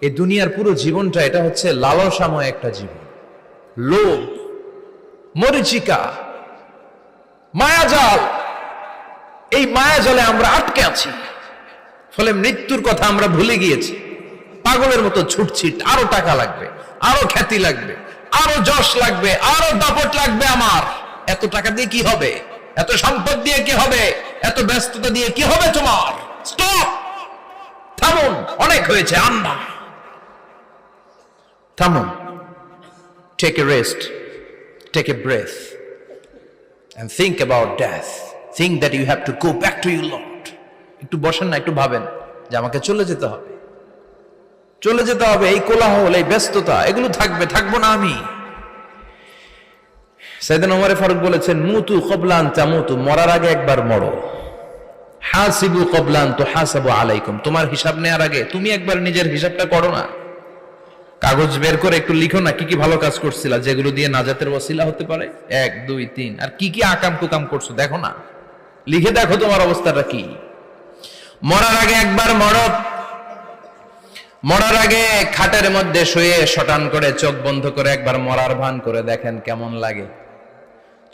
এই দুনিয়ার পুরো জীবনটা এটা হচ্ছে লালসাময় একটা জীবন, লোভ, মরিচিকা, মায়াজাল। এই মায়াজালে আমরা আটকে আছি, ফলে মৃত্যুর কথা আমরা ভুলে গিয়েছি। পাগলের মতো ছুটছি, আরো টাকা লাগবে, আরো খ্যাতি লাগবে, আরো যশ লাগবে, আরো দাপট লাগবে। আমার এত টাকা দিয়ে কি হবে? এত সম্পদ দিয়ে কি হবে? এত ব্যস্ততা দিয়ে কি হবে তোমার? স্টপ, থামুন, অনেক হয়েছে। আন্না, থামুন, take a rest, take a breath and think about death. Think that you have to go back to your Lord. একটু বসেন না, একটু ভাবেন যে আমাকে চলে যেতে হবে, চলে যেতে হবে। এই কোলাহল, এই ব্যস্ততা, এগুলো থাকবে, থাকবো না আমি। সাইয়েদনা ওমর ফারুক বলেছেন, মুতু ক্বাবলা আন তামুতু, মরার আগে একবার মরো। হাসিবু ক্বাবলা আন তুহাসাবু আলাইকুম, তোমার হিসাব নেওয়ার আগে তুমি একবার নিজের হিসাবটা করো না। কাগজ বের করে একটু লিখো না কি কি ভালো কাজ করছিলা, যেগুলো দিয়ে নাজাতের ওয়াসিলা হতে পারে। 1 2 3, আর কি কি আকাম কুকাম করছো দেখো না, লিখে দেখো তোমার অবস্থাটা কি। মরার আগে একবার মরো। মরার আগে খাটের মধ্যে শুয়ে শটান করে চোখ বন্ধ করে একবার মরার ভান করে দেখেন কেমন লাগে।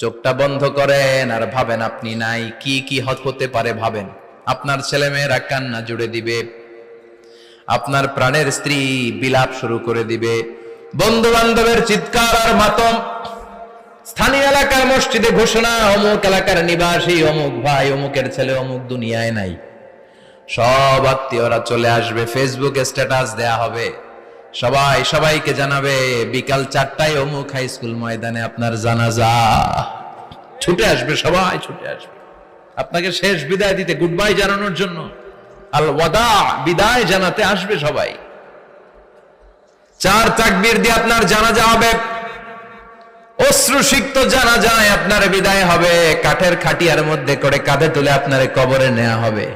চোখটা বন্ধ করেন আর ভাবেন আপনি নাই, কি কি হতে পারে ভাবেন। আপনার ছেলে মেয়েরা কান্না জুড়ে দিবে, আপনার প্রাণের স্ত্রী বিলাপ শুরু করে দিবে, বন্ধু বান্ধবের চিৎকার আর মাতম, স্থানীয় এলাকার মসজিদে ঘোষণা, অমুক এলাকার নিবাসী অমুক ভাই, অমুকের ছেলে অমুক দুনিয়ায় নাই। সব আত্মীয়রা চলে আসবে, ফেসবুকে স্ট্যাটাস দেয়া হবে, সবাই সবাইকে জানাবে বিকাল 4টায় অমুক হাই স্কুল ময়দানে আপনার জানাজা। ছুটে আসবে, সবাই ছুটে আসবে আপনাকে শেষ বিদায় দিতে, গুড বাই জানানোর জন্য, আল ওয়াদা, বিদায় জানাতে আসবে সবাই। 4 তাকবীর দিয়ে আপনার জানাজা হবে, অশ্রুসিক্ত জানাজায় আপনার বিদায় হবে। কাঠের খাটিয়ার মধ্যে করে কাঁধে তুলে আপনার কবরে নেওয়া হবে।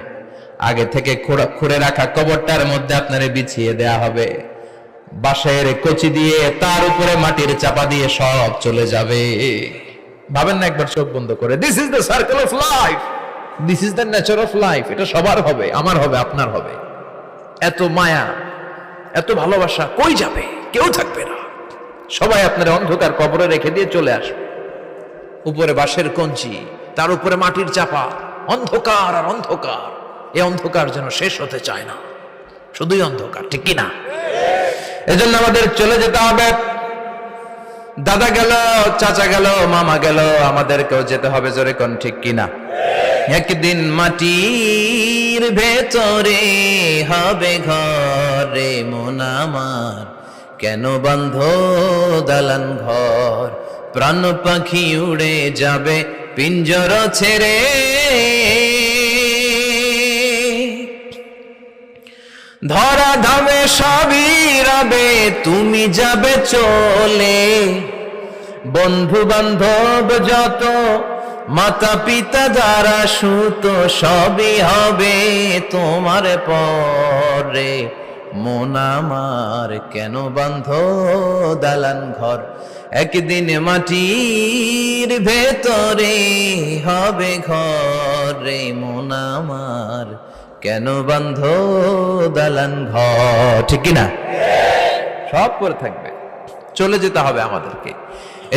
আগে থেকে খুঁড়ে রাখা কবরটার মধ্যে আপনারে বিছিয়ে দেয়া হবে। বাঁশের কচি দিয়ে তার উপরে মাটির চাপা দিয়ে সব চলে যাবে। ভাবেন না একবার চোখ বন্ধ করে, this is the circle of life, this is the nature of life. এটা সবার হবে, আমার হবে, আপনার হবে। এত মায়া, এত ভালোবাসা কই যাবে? কেউ থাকবে না, সবাই আপনার অন্ধকার কবরে রেখে দিয়ে চলে আসবে। উপরে বাঁশের কঞ্চি, তার উপরে মাটির চাপা, অন্ধকার আর অন্ধকার। এই অন্ধকার যেন শেষ হতে চায় না, শুধুই অন্ধকার, ঠিক কিনা? এজন্য আমাদের চলে যেতে হবে। দাদা গেল, চাচা গেল, মামা গেল, আমাদেরকেও যেতে হবে, জোরে কোন ঠিক কিনা? একদিন মাটির ভেতরে হবে ঘরে মন আমার, কেন বন্ধ দালান ঘর, প্রাণ পাখি উড়ে যাবে পিঞ্জর ছেড়ে। ধরা ধামে সবই রবে, তুমি যাবে চলে। বন্ধু বান্ধব যত, মাতা পিতা যারা সুত, সবই হবে তোমার পরে। মন আমার কেন বন্ধ দালান ঘর, একদিন মাটির ভেতরে হবে ঘরে মন আমার, কেন বন্ধ দালান ঘর, ঠিক কিনা? সব করে থাকবে, চলে যেতে হবে আমাদেরকে।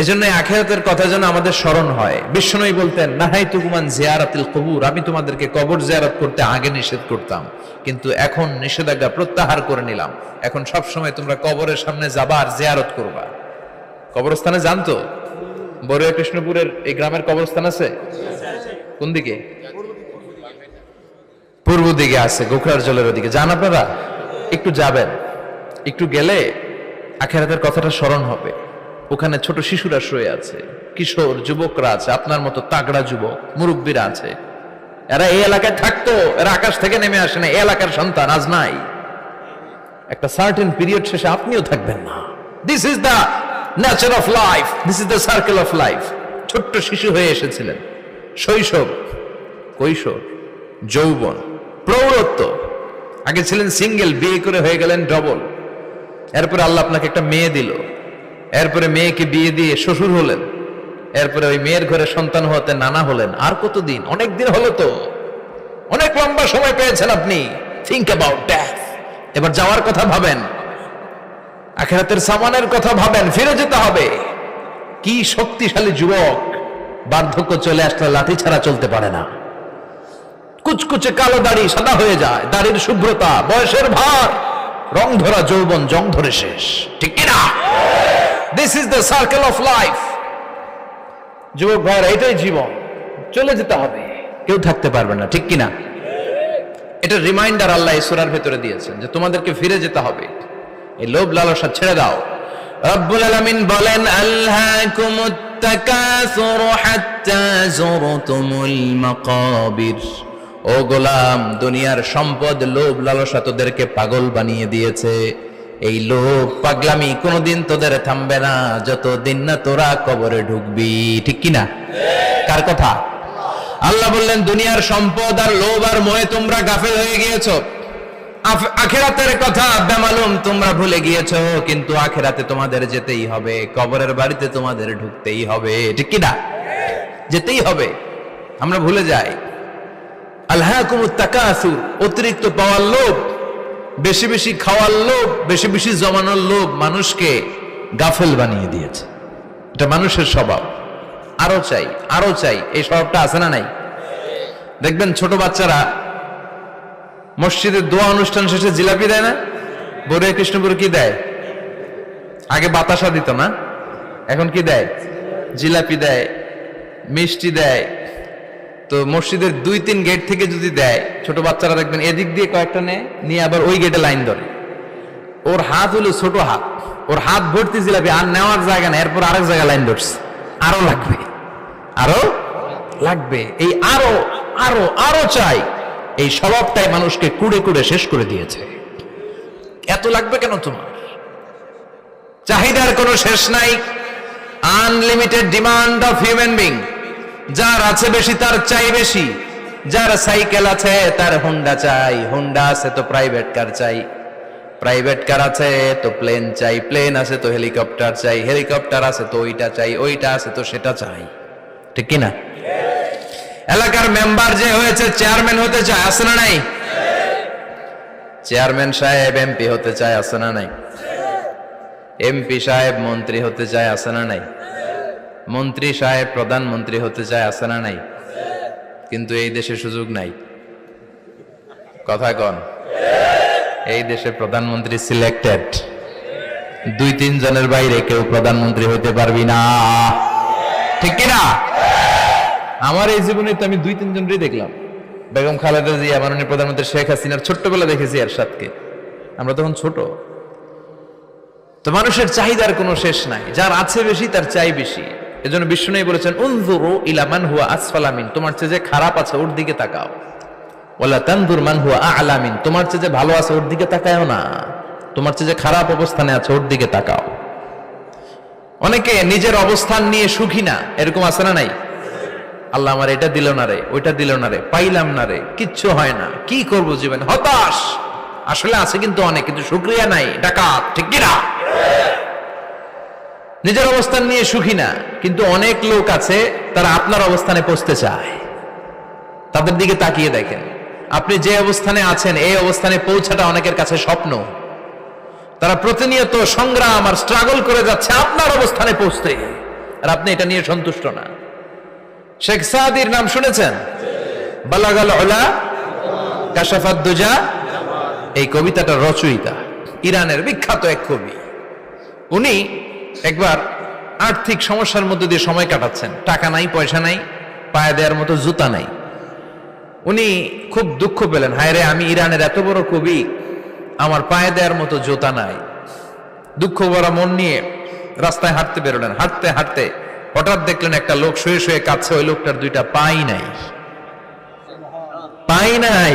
এজন্য আখিরাতের কথা যেন আমাদের স্মরণ হয়। বিশ্বনবী বলতেন, নাহাইতুকুমান জিয়ারাতিল কবুর, আমি তোমাদেরকে কবর জিয়ারত করতে আগে নিষেধ করতাম, কিন্তু এখন নিষেধাজ্ঞা প্রত্যাহার করে নিলাম। এখন সব সময় তোমরা কবরের সামনে যাবা আর জিয়ারত করবা। কবরস্থানে জানতো বড়ুয়া কৃষ্ণপুরের এই গ্রামের কবরস্থান আছে কোন দিকে? পূর্ব দিকে আছে, গোখরার জলের ওদিকে। যান আপনারা, একটু যাবেন, একটু গেলে আখিরাতের কথাটা স্মরণ হবে। ওখানে ছোট শিশুরা শুয়ে আছে, কিশোর যুবকরা আছে, আপনার মতো তাগড়া যুবক মুরব্বীরা আছে। এরা এই এলাকায় থাকতো, এরা আকাশ থেকে নেমে আসে না, এই এলাকার সন্তান, আজ নাই। একটা সার্টেন পিরিয়ড শেষে আপনিও থাকবেন না। This is the nature of life, this is the circle of life. ছোট্ট শিশু হয়ে এসেছিলেন, শৈশব, কৈশোর, যৌবন, প্রৌঢ়ত্ব। আগে ছিলেন সিঙ্গেল, বিয়ে করে হয়ে গেলেন ডবল। এরপরে আল্লাহ আপনাকে একটা মেয়ে দিল, এরপরে মেয়েকে বিয়ে দিয়ে শ্বশুর হলেন, এরপরে ওই মেয়ের ঘরে সন্তান হতে নানা হলেন। আর কতদিন? অনেক দিন হলো তো, অনেক লম্বা সময় পেয়েছেন আপনি। Think about death. এবার যাওয়ার কথা ভাবেন। আখিরাতের সামানের কথা ভাবেন, ফিরে যেতে হবে। কি শক্তিশালী যুবক, বার্ধক্য চলে আসলে লাঠি ছাড়া চলতে পারে না। কুচকুচে কালো দাড়ি সাদা হয়ে যায়, দাড়ির শুভ্রতা, বয়সের ভার, রং ধরা যৌবন জং ধরে শেষ, ঠিক কিনা? This is the circle of life. যুবক ভাইরা, এটাই জীবন, চলে যেতে হবে, কেউ থাকতে পারবে না, ঠিক কিনা? এটা রিমাইন্ডার আল্লাহ এই সূরার ভেতরে দিয়েছেন যে তোমাদেরকে ফিরে যেতে হবে, এই লোভ লালসা ছেড়ে দাও। রব্বুল আলামিন বলেন, আলহাকুমুত তাকাসুর হাত্তা যুরতুমুল মাকাবির। ও গোলাম, দুনিয়ার সম্পদ, লোভ লালসা তোদেরকে পাগল বানিয়ে দিয়েছে। এই লোভ পাগলামি কোনোদিন তোদের থামবে না যতদিন না তোরা কবরে ঢুকবি, ঠিক কিনা? কার কথা? আল্লাহ বললেন, দুনিয়ার সম্পদ আর লোভ আর মোহে তোমরা গাফেল হয়ে গিয়েছো। আখিরাতের কথা বেমালুম তোমরা ভুলে গিয়েছো, কিন্তু আখিরাতে তোমাদের যেতেই হবে, কবরের বাড়িতে তোমাদের ঢুকতেই হবে, ঠিক কিনা? যেতেই হবে, আমরা ভুলে যাই। আলহাকুমুত তাকাসুর, অতিরিক্ত পাওয়ার লোভ, বেশি বেশি খাওয়ার লোভ, বেশি বেশি জমানোর লোভ মানুষকে গাফেল বানিয়ে দিয়েছে। এটা মানুষের স্বভাব, আরো চাই আরো চাই, এই স্বভাবটা আছে না নাই? দেখবেন ছোট বাচ্চারা মসজিদে দোয়া অনুষ্ঠান শেষে জিলাপি দেয় না? বড় কৃষ্ণপুর কি দেয়? আগে বাতাসা দিত না, এখন কি দেয়? জিলাপি দেয়, মিষ্টি দেয়। তো মসজিদের 2-3 গেট থেকে যদি দেয়, ছোট বাচ্চারা দেখবেন এদিক দিয়ে কয়েকটা নিয়ে আবার ওই গেটে লাইন ধরে। ওর হাত হলো ছোট হাত, ওর হাত ভর্তি জিলাপি, আর নেওয়ার জায়গা না, এরপর আরেক জায়গায় লাইন ধরছে, আরো লাগবে আরো লাগবে, এই আরো আরো আরো চাই, এই স্বভাবটাই মানুষকে কুড়ে কুড়ে শেষ করে দিয়েছে। এত লাগবে কেন তোমার? চাহিদার কোনো শেষ নাই, unlimited demand of human being. যার আছে বেশি তার চাই বেশি, যার সাইকেল আছে তার হুন্ডা চাই, হুন্ডা আছে তো প্রাইভেট কার চাই, প্রাইভেট কার আছে তো প্লেন চাই, প্লেন আছে তো হেলিকপ্টার চাই, হেলিকপ্টার আছে তো ওইটা চাই, ওইটা আছে তো সেটা চাই, ঠিক কিনা? এলাকার মেম্বার যে হয়েছে চেয়ারম্যান হতে চায়, আছে না নাই? চেয়ারম্যান সাহেব এমপি হতে চায়, আছে না নাই? এমপি সাহেব মন্ত্রী হতে চায়, আছে না নাই? মন্ত্রী সাহেব প্রধানমন্ত্রী হতে চায়, আছে না নাই? কিন্তু এই দেশে সুযোগ নাই, কথা কন। এই দেশে প্রধানমন্ত্রী সিলেক্টেড, 2-3 জনের বাইরে কেউ প্রধানমন্ত্রী হতে পারবি না, ঠিক কিনা? আমার এই জীবনে তো আমি 2-3 জনই দেখলাম। বেগম খালেদা জিয়া, মাননীয় প্রধানমন্ত্রী শেখ হাসিনার ছোট্টবেলা দেখেছি এরশাদকে, আমরা তখন ছোট। তো মানুষের চাহিদার কোনো শেষ নাই, যার আছে বেশি তার চাই বেশি। এজন্য বিষ্ণু বলেছেন, উনজুরু ইলা মান হুয়া আসফালা মিন, তোমার চেয়ে যে খারাপ আছে ওর দিকে তাকাও। ওয়ালা তানজুর মান হুয়া আ'লা মিন, তোমার চেয়ে যে ভালো আছে ওর দিকে তাকাও না, তোমার চেয়ে যে খারাপ অবস্থানে আছে ওর দিকে তাকাও। অনেকে নিজের অবস্থান নিয়ে সুখী না, এরকম আছে না নাই? আল্লাহ আমার এটা দিল না রে, ওইটা দিল না রে, পাইলাম না রে, কিচ্ছু হয় না, কি করব জীবন, হতাশ। আসলে আছে কিন্তু অনেক, কিন্তু শুকরিয়া নাই, ডাকাত, ঠিক কিনা? নিজের অবস্থান নিয়ে সুখী না, কিন্তু অনেক লোক আছে তারা আপনার অবস্থানে পৌঁছতে চায়। তাদের দিকে তাকিয়ে দেখেন, আপনি যে অবস্থানে আছেন এই অবস্থানে পৌঁছাটা অনেকের কাছে স্বপ্ন। তারা প্রতিনিয়ত সংগ্রাম আর স্ট্রাগল করে যাচ্ছে আপনার অবস্থানে পৌঁছতে, আর আপনি এটা নিয়ে সন্তুষ্ট না। শেখ সাদির নাম শুনেছেন? বালাগাল উলা কাশাফাত দুজা, এই কবিতাটার রচয়িতা ইরানের বিখ্যাত এক কবি। উনি একবার আর্থিক সমস্যার মধ্যে দিয়ে সময় কাটাচ্ছেন, টাকা নাই, পয়সা নাই, পায়ে দেওয়ার মতো জুতা নাই। উনি খুব দুঃখ পেলেন, হায় রে, আমি ইরানের এত বড় কবি, আমার পায়ে দেওয়ার মতো জুতা নাই। দুঃখ ভরা মন নিয়ে রাস্তায় হাঁটতে বেরোলেন। হাঁটতে হাঁটতে হঠাৎ দেখলেন একটা লোক শুয়ে শুয়ে কাঁদছে, ওই লোকটার 2টা পাই নাই, পাই নাই।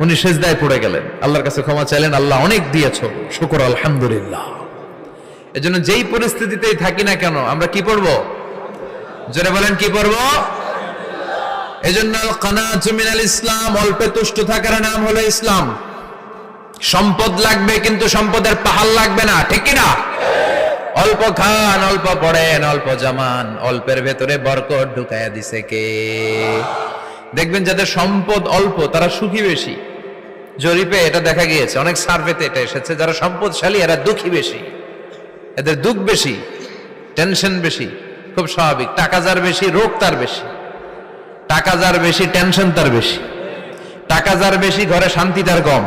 উনি সেজদায় পড়ে গেলেন, আল্লাহর কাছে ক্ষমা চাইলেন, আল্লাহ অনেক দিয়েছো, শুকর আলহামদুলিল্লাহ। এজন্য যেই পরিস্থিতিতেই থাকি না কেন আমরা কি পড়বো? জোরে বলেন, কি পড়বো? এজন্য কানাতু মিনাল ইসলাম, অল্পে তুষ্ট থাকার নাম হলো ইসলাম। সম্পদ লাগবে কিন্তু সম্পদের পাহাড় লাগবে না, ঠিক কিনা? অল্প খান, অল্প পড়েন, অল্প জামান, অল্পের ভেতরে বরকত ঢুকাইয়া দিছে কে? দেখবেন যাদের সম্পদ অল্প তারা সুখী বেশি। জরিপে এটা দেখা গিয়েছে, অনেক সার্ভেতে এটা এসেছে, যারা সম্পদশালী এরা দুঃখী বেশি। এদের দুঃখ বেশি, টেনশন বেশি, খুব স্বাভাবিক। টাকা যার বেশি, রোগ তার বেশি। টাকা যার বেশি, টেনশন তার বেশি। টাকা যার বেশি, ঘরে শান্তি তার কম।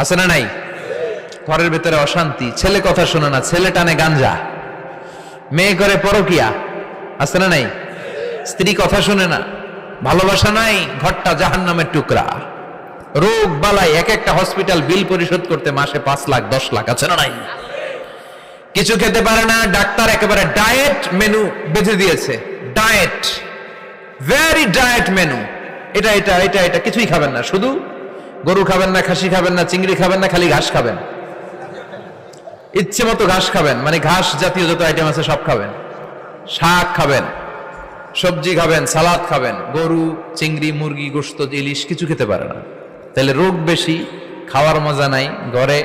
আছে না নাই? ঘরের ভেতরে অশান্তি, ছেলে কথা শোনে না, ছেলে টানে গাঞ্জা, মেয়ে করে পরকিয়া। আছে না নাই? স্ত্রী কথা শুনে না, ভালোবাসা নাই, ঘরটা জাহান্নামের টুকরা। রোগ বালাই, এক একটা হসপিটাল বিল পরিশোধ করতে মাসে 5 লাখ 10 লাখ। আছে না নাই? কিছু খেতে পারে না, ডাক্তার একেবারে ডায়েট মেনু বেঁধে দিয়েছে। Diet, very diet menu. এটা এটা এটা এটা কিছুই খাবেন না, শুধু গরু খাবেন না, খাসি খাবেন না, চিংড়ি খাবেন না, খালি ঘাস খাবেন। ইচ্ছে মতো ঘাস খাবেন, মানে ঘাস জাতীয় যত আইটেম আছে সব খাবেন। শাক খাবেন, সবজি খাবেন, সালাদ খাবেন। গরু, চিংড়ি, মুরগি, গোশত, ইলিশ কিছু খেতে পারে না। তাহলে রোগ বেশি, খাওয়ার মজা নাই, ঘরে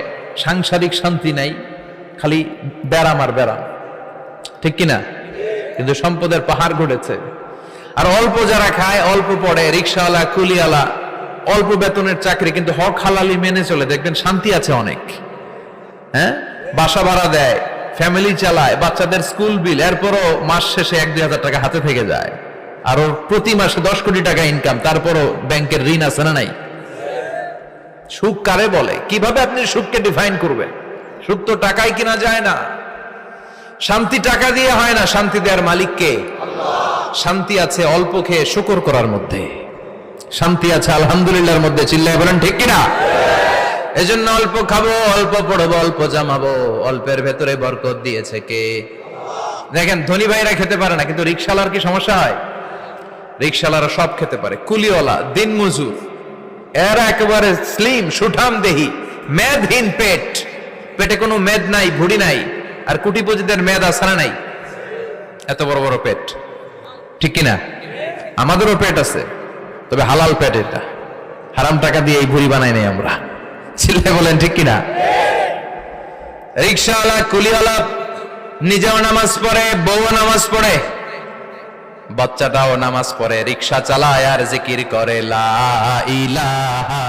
সাংসারিক শান্তি নাই, খালি ব্যারাম আর ব্যারাম। ঠিক কিনা? কিন্তু সম্পদের পাহাড় ঘটেছে। আর অল্প যারা খায়, অল্প পড়ে, রিক্সাওয়ালা, কুলিওয়ালা, অল্প বেতনের চাকরি, কিন্তু হক হালালি মেনে চলে, দেখবেন শান্তি আছে অনেক। হ্যাঁ, বাসা ভাড়া দেয়, ফ্যামিলি চালায়, বাচ্চাদের স্কুল বিল, এরপরও মাস শেষে 1-2 হাজার টাকা হাতে থেকে যায়। আর ওর প্রতি মাসে 10 কোটি টাকা ইনকাম, তারপরও ব্যাংকের ঋণ আছে না নাই? সুখ কারে বলে? কিভাবে আপনি সুখকে ডিফাইন করবেন? সুখ তো টাকায় কিনা যায় না। শান্তি টাকা দিয়ে হয় না, শান্তি দেওয়ার মালিক কে? শান্তি আছে অল্প খেয়ে শুকর করার মধ্যে, শান্তি আছে আলহামদুলিল্লাহর মধ্যে। চিল্লায় বলেন ঠিক কিনা? এজন্য অল্প খাবো, অল্প পড়বো, অল্প জামাবো, অল্পের ভেতরে বরকত দিয়েছে কে? দেখেন, ধনী ভাইরা খেতে পারে না, কিন্তু রিক্সাওয়ালার কি সমস্যা হয়? রিক্সাওয়ালারা সব খেতে পারে। কুলিওয়ালা, দিন মজুর, এরা একেবারে স্লিম, সুঠাম দেহি, মেদহীন পেট, পেটে কোনো মেদ নাই, ভুড়ি নাই। আর কোটিপতিদের মেদ আছে না নাই? এত বড় বড় পেট। ঠিক কিনা? আমাদেরও পেট আছে, তবে হালাল পেট। এটা হারাম টাকা দিয়ে এই ভুড়ি বানাই নাই আমরা। ছেলে বলেন ঠিক কিনা? রিক্সাওয়ালা, কুলিওয়ালা নিজেও নামাজ পড়ে, বউও নামাজ পড়ে, বাচ্চাটাও নামাজ পড়ে, রিক্সা চালায় আর জিকির করে লা ইলাহা